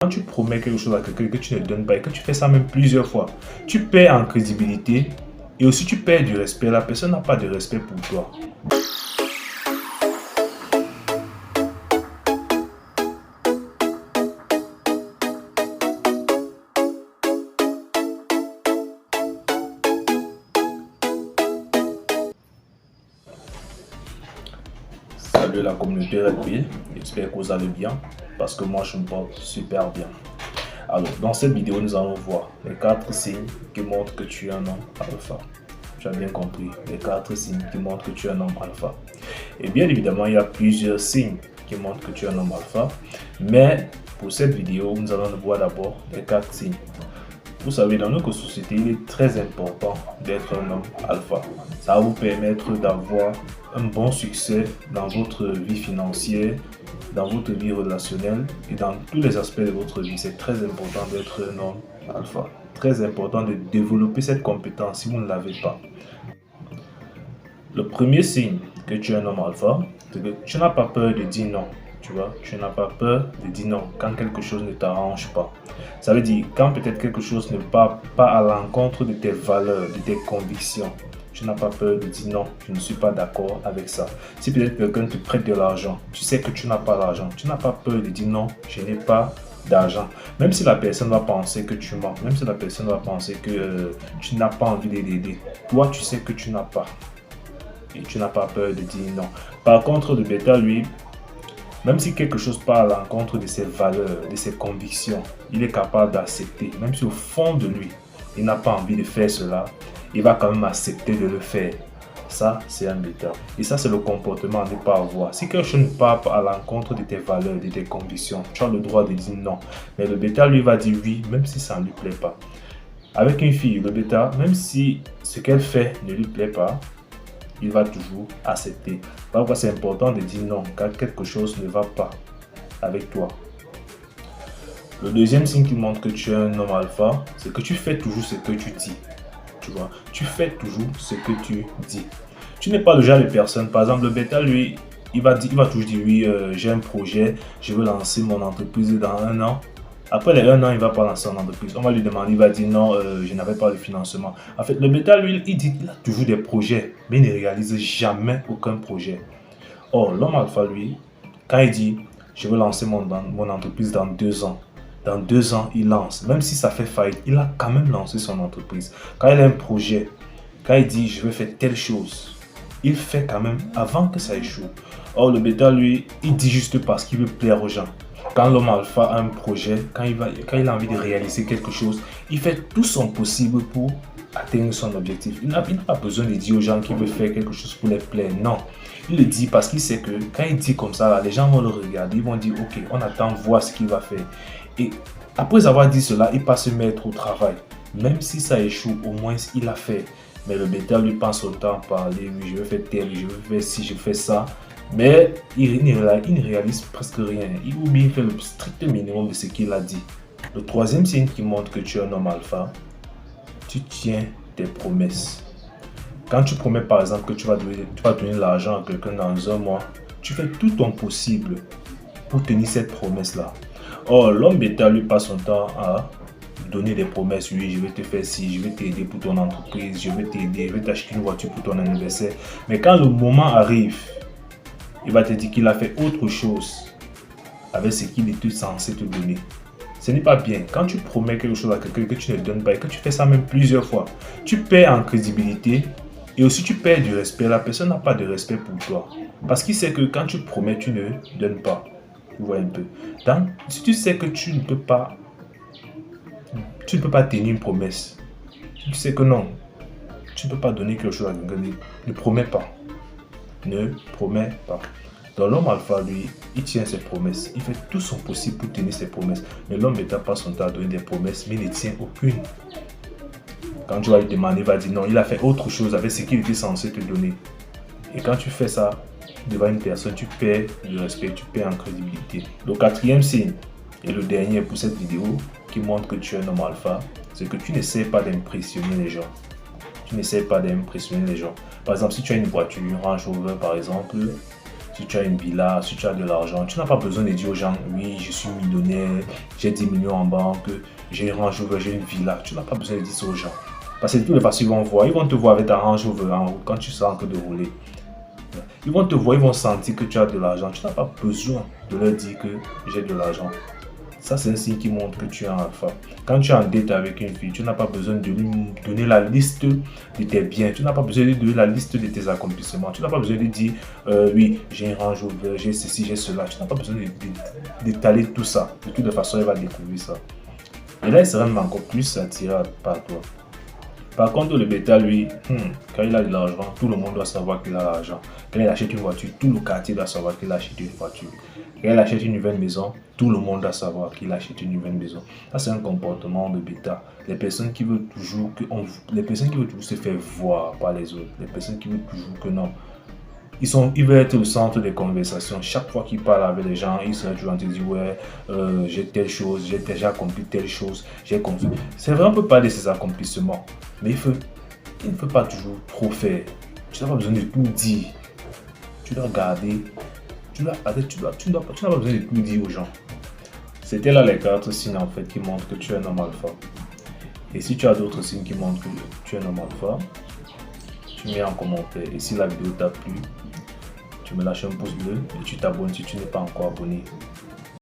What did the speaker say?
Quand tu promets quelque chose à quelqu'un que tu ne donnes pas et que tu fais ça même plusieurs fois, tu perds en crédibilité et aussi tu perds du respect. La personne n'a pas de respect pour toi. Salut la communauté Red Pill, j'espère que vous allez bien parce que moi je me porte super bien. Alors dans cette vidéo nous allons voir les 4 signes qui montrent que tu es un homme alpha. Tu as bien compris, les 4 signes qui montrent que tu es un homme alpha. Et bien évidemment il y a plusieurs signes qui montrent que tu es un homme alpha, mais pour cette vidéo nous allons voir d'abord les 4 signes. Vous savez, dans notre société, il est très important d'être un homme alpha. Ça va vous permettre d'avoir un bon succès dans votre vie financière, dans votre vie relationnelle et dans tous les aspects de votre vie. C'est très important d'être un homme alpha. Très important de développer cette compétence si vous ne l'avez pas. Le premier signe que tu es un homme alpha, c'est que tu n'as pas peur de dire non. Tu vois, tu n'as pas peur de dire non quand quelque chose ne t'arrange pas. Ça veut dire quand peut-être quelque chose ne va pas à l'encontre de tes valeurs, de tes convictions. Tu n'as pas peur de dire non, je ne suis pas d'accord avec ça. Si peut-être quelqu'un te prête de l'argent, tu sais que tu n'as pas l'argent. Tu n'as pas peur de dire non, je n'ai pas d'argent. Même si la personne va penser que tu mens, même si la personne va penser que tu n'as pas envie de l'aider. Toi, tu sais que tu n'as pas. Et tu n'as pas peur de dire non. Par contre, le bêta, lui, même si quelque chose part à l'encontre de ses valeurs, de ses convictions, il est capable d'accepter. Même si au fond de lui, il n'a pas envie de faire cela, il va quand même accepter de le faire. Ça, c'est un bêta. Et ça, c'est le comportement à ne pas avoir. Si quelque chose ne part à l'encontre de tes valeurs, de tes convictions, tu as le droit de dire non. Mais le bêta, lui, va dire oui, même si ça ne lui plaît pas. Avec une fille, le bêta, même si ce qu'elle fait ne lui plaît pas, il va toujours accepter. Parfois, c'est important de dire non quand quelque chose ne va pas avec toi. Le deuxième signe qui montre que tu es un homme alpha, c'est que tu fais toujours ce que tu dis. Tu vois, tu fais toujours ce que tu dis. Tu n'es pas le genre de personne, par exemple, le bêta, lui, il va toujours dire oui, j'ai un projet, je veux lancer mon entreprise dans 1 an. Après les 1 an, il ne va pas lancer son entreprise. On va lui demander, il va dire non, je n'avais pas de financement. En fait, le bêta, lui, il dit qu'il a toujours des projets, mais il ne réalise jamais aucun projet. Or, l'homme alpha, lui, quand il dit, je veux lancer mon entreprise dans 2 ans, dans 2 ans, il lance. Même si ça fait faillite, il a quand même lancé son entreprise. Quand il a un projet, quand il dit, je veux faire telle chose, il fait quand même avant que ça échoue. Or, le bêta, lui, il dit juste parce qu'il veut plaire aux gens. Quand l'homme alpha a un projet, quand il a envie de réaliser quelque chose, il fait tout son possible pour atteindre son objectif. Il n'a pas besoin de dire aux gens qu'il veut faire quelque chose pour les plaire. Non, il le dit parce qu'il sait que quand il dit comme ça, là, les gens vont le regarder, ils vont dire ok, on attend voir ce qu'il va faire. Et après avoir dit cela, il passe se mettre au travail. Même si ça échoue, au moins il a fait. Mais le bêta lui passe autant à parler, oui, je veux faire tel, je veux faire ci, je fais ça. Mais il ne réalise presque rien. Il oublie de faire le strict minimum de ce qu'il a dit. Le troisième signe qui montre que tu es un homme alpha, tu tiens tes promesses. Quand tu promets par exemple que tu vas donner l'argent à quelqu'un dans 1 mois, tu fais tout ton possible pour tenir cette promesse-là. Or, l'homme bêta lui passe son temps à donner des promesses. Oui, je vais te faire ci, je vais t'aider pour ton entreprise, je vais t'aider, je vais t'acheter une voiture pour ton anniversaire. Mais quand le moment arrive, il va te dire qu'il a fait autre chose avec ce qu'il était censé te donner. Ce n'est pas bien. Quand tu promets quelque chose à quelqu'un que tu ne donnes pas et que tu fais ça même plusieurs fois, tu perds en crédibilité et aussi tu perds du respect. La personne n'a pas de respect pour toi. Parce qu'il sait que quand tu promets, tu ne donnes pas. Tu vois un peu. Donc, si tu sais que tu ne peux pas tenir une promesse, tu sais que non, tu ne peux pas donner quelque chose à quelqu'un, ne promets pas. Ne promets pas. Donc l'homme alpha, lui, il tient ses promesses. Il fait tout son possible pour tenir ses promesses. Mais l'homme bêta passe son temps à donner des promesses, mais il ne tient aucune. Quand tu vas lui demander, il va dire non, il a fait autre chose avec ce qu'il était censé te donner. Et quand tu fais ça devant une personne, tu perds du respect, tu perds en crédibilité. Le quatrième signe, et le dernier pour cette vidéo, qui montre que tu es un homme alpha, c'est que tu n'essaies pas d'impressionner les gens. Tu n'essaies pas d'impressionner les gens. Par exemple, si tu as une voiture, une Range Rover par exemple, si tu as une villa, si tu as de l'argent, tu n'as pas besoin de dire aux gens, oui, je suis millionnaire, j'ai 10 millions en banque, j'ai une Range Rover, j'ai une villa. Tu n'as pas besoin de dire ça aux gens. Parce que de toutes les façons, ils vont te voir avec ta Range Rover en route quand tu seras en train de rouler. Ils vont te voir, ils vont sentir que tu as de l'argent. Tu n'as pas besoin de leur dire que j'ai de l'argent. Ça, c'est un signe qui montre que tu es un alpha. Quand tu es en date avec une fille, tu n'as pas besoin de lui donner la liste de tes biens. Tu n'as pas besoin de lui donner la liste de tes accomplissements. Tu n'as pas besoin de lui dire, oui, j'ai un Range Rover, j'ai ceci, j'ai cela. Tu n'as pas besoin d'étaler tout ça. De toute façon, elle va découvrir ça. Et là, il sera même encore plus attiré par toi. Par contre, le bêta, lui, quand il a de l'argent, tout le monde doit savoir qu'il a l'argent. Quand il achète une voiture, tout le quartier doit savoir qu'il a acheté une voiture. Quand il achète une nouvelle maison, tout le monde doit savoir qu'il a acheté une nouvelle maison. Ça, c'est un comportement de bêta. Les personnes qui veulent toujours se faire voir par les autres. Les personnes qui veulent toujours que non. Ils veulent être le centre des conversations. Chaque fois qu'ils parlent avec les gens, ils seraient toujours en train de dire, ouais, j'ai telle chose, j'ai déjà accompli telle chose, j'ai accompli. C'est vrai, on peut parler de ses accomplissements, mais il ne faut pas toujours trop faire. Tu n'as pas besoin de tout dire. Tu dois garder, tu n'as pas besoin de tout dire aux gens. C'était là les 4 signes en fait qui montrent que tu es un homme alpha. Et si tu as d'autres signes qui montrent que tu es un homme alpha, tu mets en commentaire. Et si la vidéo t'a plu, tu me lâches un pouce bleu et tu t'abonnes si tu n'es pas encore abonné.